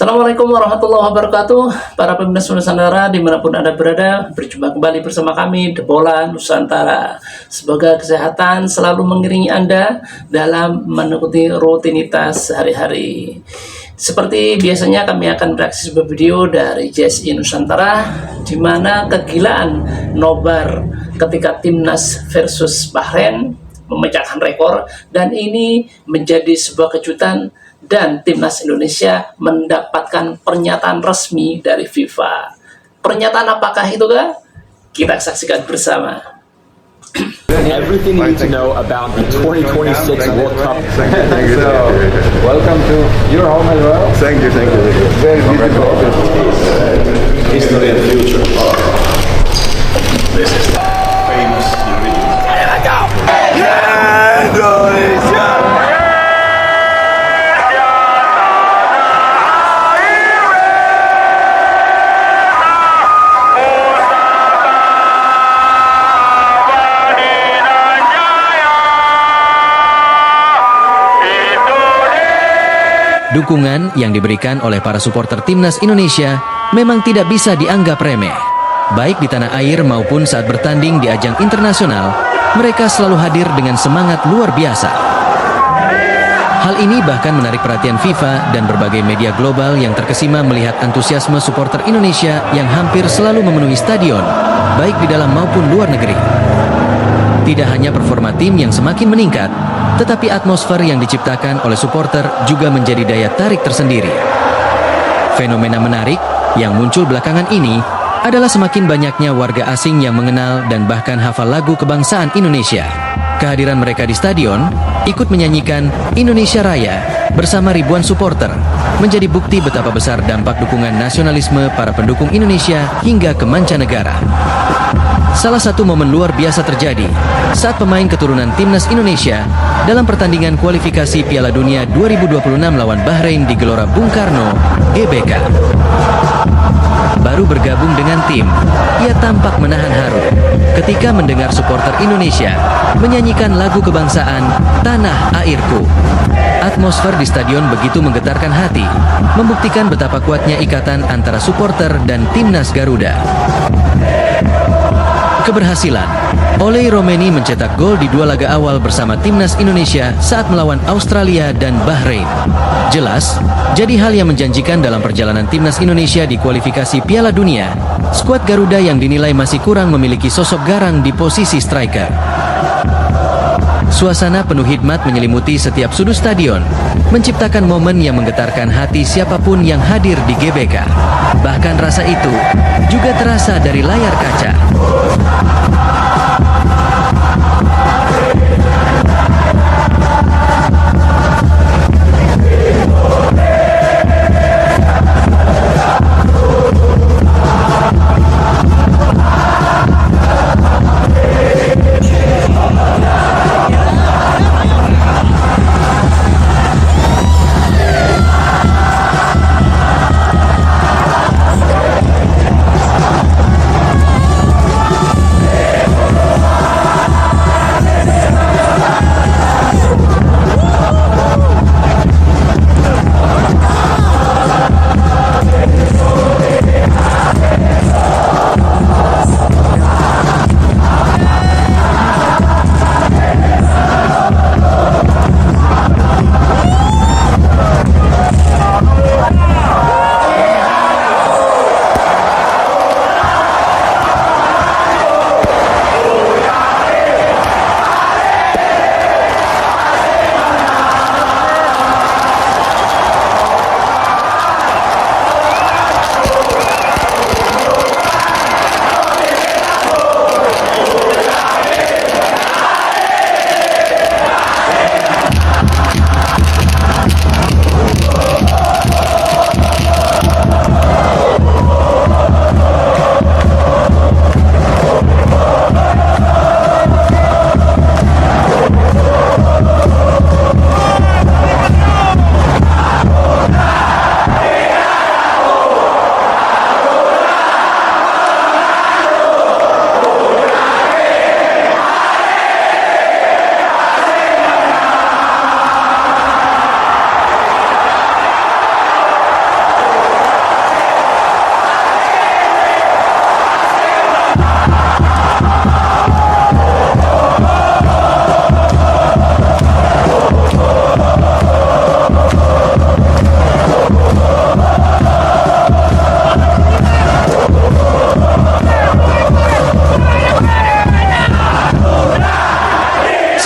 Assalamualaikum warahmatullahi wabarakatuh. Para pemirsa Nusantara dimanapun Anda berada, berjumpa kembali bersama kami The Bola Nusantara. Semoga kesehatan selalu mengiringi Anda dalam mengikuti rutinitas sehari-hari. Seperti biasanya kami akan bereaksi sebuah video dari JSI Nusantara, di mana kegilaan nobar ketika Timnas versus Bahrain memecahkan rekor, dan ini menjadi sebuah kejutan dan Timnas Indonesia mendapatkan pernyataan resmi dari FIFA. Pernyataan apakah itu, kah? Kita saksikan bersama. Everything you need to know about the 2026 World Cup. Thank you. Welcome to your home as well. Thank you. Very beautiful. History and future. This is the famous ingredient. Dukungan yang diberikan oleh para supporter Timnas Indonesia memang tidak bisa dianggap remeh. Baik di tanah air maupun saat bertanding di ajang internasional, mereka selalu hadir dengan semangat luar biasa. Hal ini bahkan menarik perhatian FIFA dan berbagai media global yang terkesima melihat antusiasme supporter Indonesia yang hampir selalu memenuhi stadion, baik di dalam maupun luar negeri. Tidak hanya performa tim yang semakin meningkat, tetapi atmosfer yang diciptakan oleh supporter juga menjadi daya tarik tersendiri. Fenomena menarik yang muncul belakangan ini adalah semakin banyaknya warga asing yang mengenal dan bahkan hafal lagu kebangsaan Indonesia. Kehadiran mereka di stadion, ikut menyanyikan Indonesia Raya bersama ribuan supporter, menjadi bukti betapa besar dampak dukungan nasionalisme para pendukung Indonesia hingga ke mancanegara. Salah satu momen luar biasa terjadi saat pemain keturunan Timnas Indonesia dalam pertandingan kualifikasi Piala Dunia 2026 lawan Bahrain di Gelora Bung Karno, GBK. Baru bergabung dengan tim, ia tampak menahan haru ketika mendengar supporter Indonesia menyanyikan lagu kebangsaan Tanah Airku. Atmosfer di stadion begitu menggetarkan hati, membuktikan betapa kuatnya ikatan antara supporter dan Timnas Garuda. Keberhasilan Oleh Romeni mencetak gol di dua laga awal bersama Timnas Indonesia saat melawan Australia dan Bahrain. Jelas, jadi hal yang menjanjikan dalam perjalanan Timnas Indonesia di kualifikasi Piala Dunia. Skuad Garuda yang dinilai masih kurang memiliki sosok garang di posisi striker. Suasana penuh hikmat menyelimuti setiap sudut stadion, menciptakan momen yang menggetarkan hati siapapun yang hadir di GBK. Bahkan rasa itu juga terasa dari layar kaca.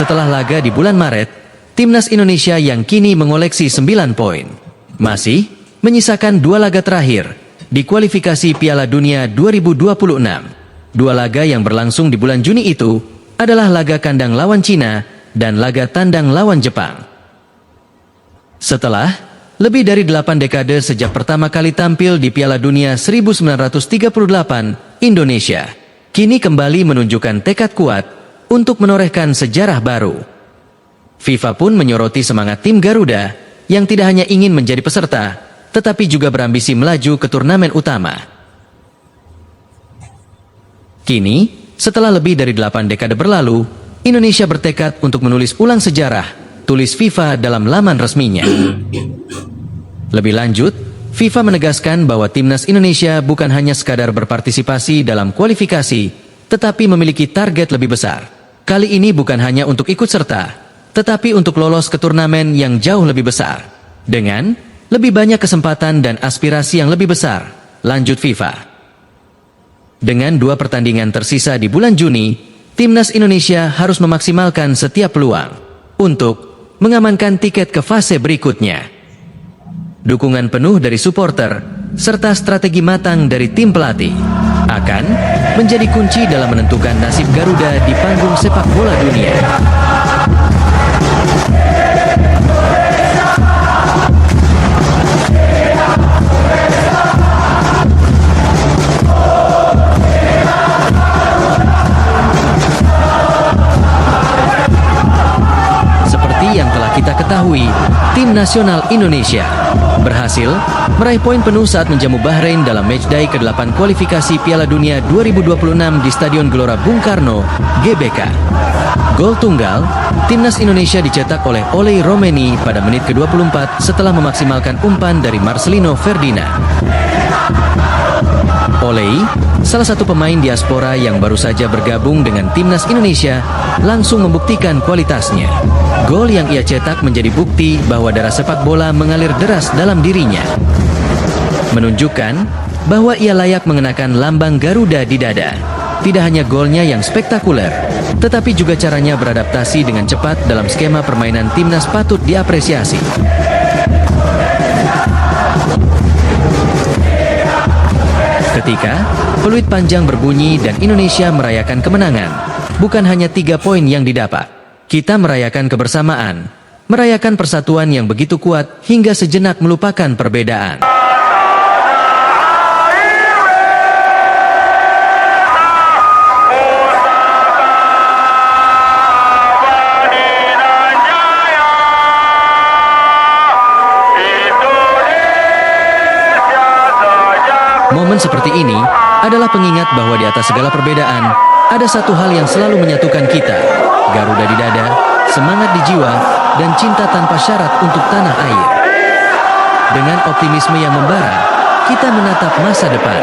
setelah laga di bulan Maret, timnas Indonesia yang kini mengoleksi 9 poin masih menyisakan 2 laga terakhir di kualifikasi Piala Dunia 2026. 2 laga yang berlangsung di bulan Juni itu adalah laga kandang lawan Cina dan laga tandang lawan Jepang. Setelah lebih dari 8 dekade sejak pertama kali tampil di Piala Dunia 1938, Indonesia kini kembali menunjukkan tekad kuat untuk menorehkan sejarah baru. FIFA pun menyoroti semangat tim Garuda yang tidak hanya ingin menjadi peserta, tetapi juga berambisi melaju ke turnamen utama. Kini, setelah lebih dari 8 dekade berlalu, Indonesia bertekad untuk menulis ulang sejarah, tulis FIFA dalam laman resminya. Lebih lanjut, FIFA menegaskan bahwa timnas Indonesia bukan hanya sekadar berpartisipasi dalam kualifikasi, tetapi memiliki target lebih besar. Kali ini bukan hanya untuk ikut serta, tetapi untuk lolos ke turnamen yang jauh lebih besar, dengan lebih banyak kesempatan dan aspirasi yang lebih besar, lanjut FIFA. Dengan 2 pertandingan tersisa di bulan Juni, timnas Indonesia harus memaksimalkan setiap peluang untuk mengamankan tiket ke fase berikutnya. Dukungan penuh dari supporter, serta strategi matang dari tim pelatih akan menjadi kunci dalam menentukan nasib Garuda di panggung sepak bola dunia. Seperti yang telah kita ketahui, tim nasional Indonesia berhasil meraih poin penuh saat menjamu Bahrain dalam matchday ke-8 kualifikasi Piala Dunia 2026 di Stadion Gelora Bung Karno, GBK. Gol tunggal, timnas Indonesia dicetak oleh Oleh Romeni pada menit ke-24 setelah memaksimalkan umpan dari Marcelino Ferdinand. Oleh, salah satu pemain diaspora yang baru saja bergabung dengan timnas Indonesia, langsung membuktikan kualitasnya. Gol yang ia cetak menjadi bukti bahwa darah sepak bola mengalir deras dalam dirinya. Menunjukkan bahwa ia layak mengenakan lambang Garuda di dada. Tidak hanya golnya yang spektakuler, tetapi juga caranya beradaptasi dengan cepat dalam skema permainan timnas patut diapresiasi. Ketika peluit panjang berbunyi dan Indonesia merayakan kemenangan, bukan hanya 3 poin yang didapat. Kita merayakan kebersamaan, merayakan persatuan yang begitu kuat hingga sejenak melupakan perbedaan. Momen seperti ini adalah pengingat bahwa di atas segala perbedaan, ada satu hal yang selalu menyatukan kita. Garuda di dada, semangat di jiwa, dan cinta tanpa syarat untuk tanah air. Dengan optimisme yang membara, kita menatap masa depan.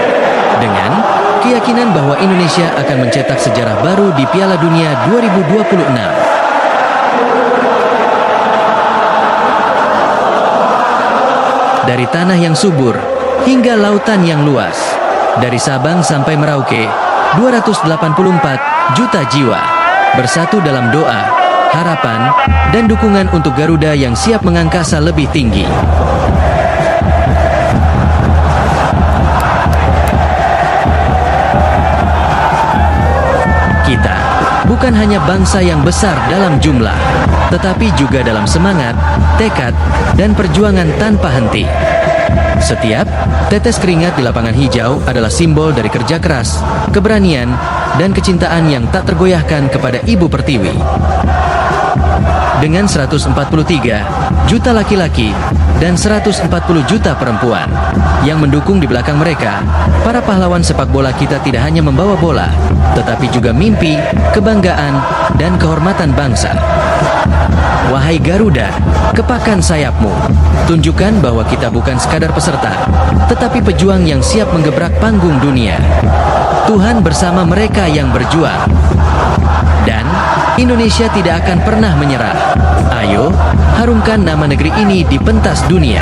Dengan keyakinan bahwa Indonesia akan mencetak sejarah baru di Piala Dunia 2026. Dari tanah yang subur hingga lautan yang luas, dari Sabang sampai Merauke, 284 juta jiwa bersatu dalam doa, harapan, dan dukungan untuk Garuda yang siap mengangkasa lebih tinggi. Kita bukan hanya bangsa yang besar dalam jumlah, tetapi juga dalam semangat, tekad, dan perjuangan tanpa henti. Setiap tetes keringat di lapangan hijau adalah simbol dari kerja keras, keberanian, dan kecintaan yang tak tergoyahkan kepada Ibu Pertiwi. Dengan 143 juta laki-laki dan 140 juta perempuan yang mendukung di belakang mereka, para pahlawan sepak bola kita tidak hanya membawa bola, tetapi juga mimpi, kebanggaan, dan kehormatan bangsa. Wahai Garuda, kepakan sayapmu. Tunjukkan bahwa kita bukan sekadar peserta, tetapi pejuang yang siap menggebrak panggung dunia. Tuhan bersama mereka yang berjuang. Dan Indonesia tidak akan pernah menyerah. Ayo, harumkan nama negeri ini di pentas dunia.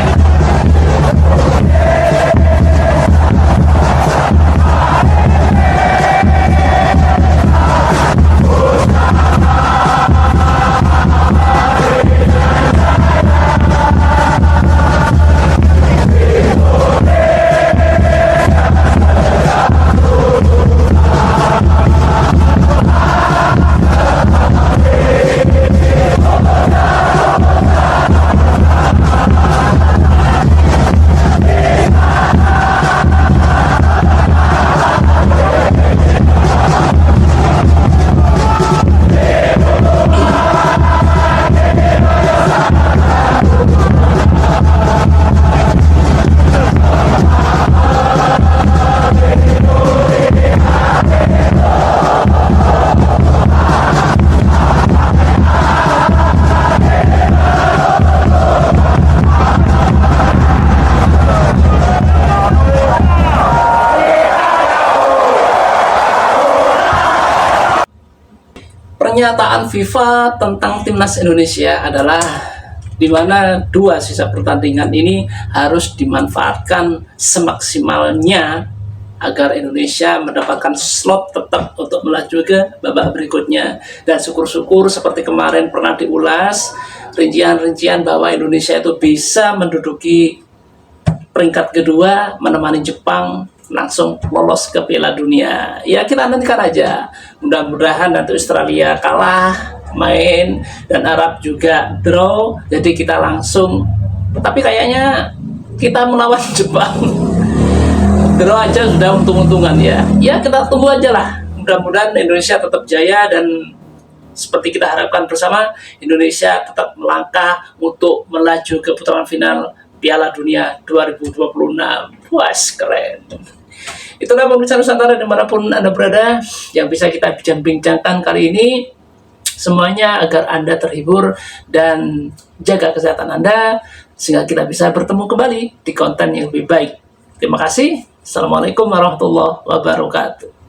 pernyataan FIFA tentang timnas Indonesia adalah di mana 2 sisa pertandingan ini harus dimanfaatkan semaksimalnya agar Indonesia mendapatkan slot tetap untuk melaju ke babak berikutnya. Dan syukur-syukur seperti kemarin pernah diulas rincian-rincian bahwa Indonesia itu bisa menduduki peringkat kedua, menemani Jepang langsung lolos ke Piala Dunia. Ya, kita nantikan aja. Mudah-mudahan nanti Australia kalah main dan Arab juga draw, jadi kita langsung, tapi kayaknya kita melawan Jepang draw aja sudah untung-untungan ya. Ya, kita tunggu aja lah. Mudah-mudahan Indonesia tetap jaya dan seperti kita harapkan bersama, Indonesia tetap melangkah untuk melaju ke putaran final Piala Dunia 2026. Wah, keren. Itulah pemirsa Nusantara dimanapun Anda berada yang bisa kita bincang-bincangkan kali ini. Semuanya agar Anda terhibur dan jaga kesehatan Anda sehingga kita bisa bertemu kembali di konten yang lebih baik. Terima kasih. Assalamualaikum warahmatullahi wabarakatuh.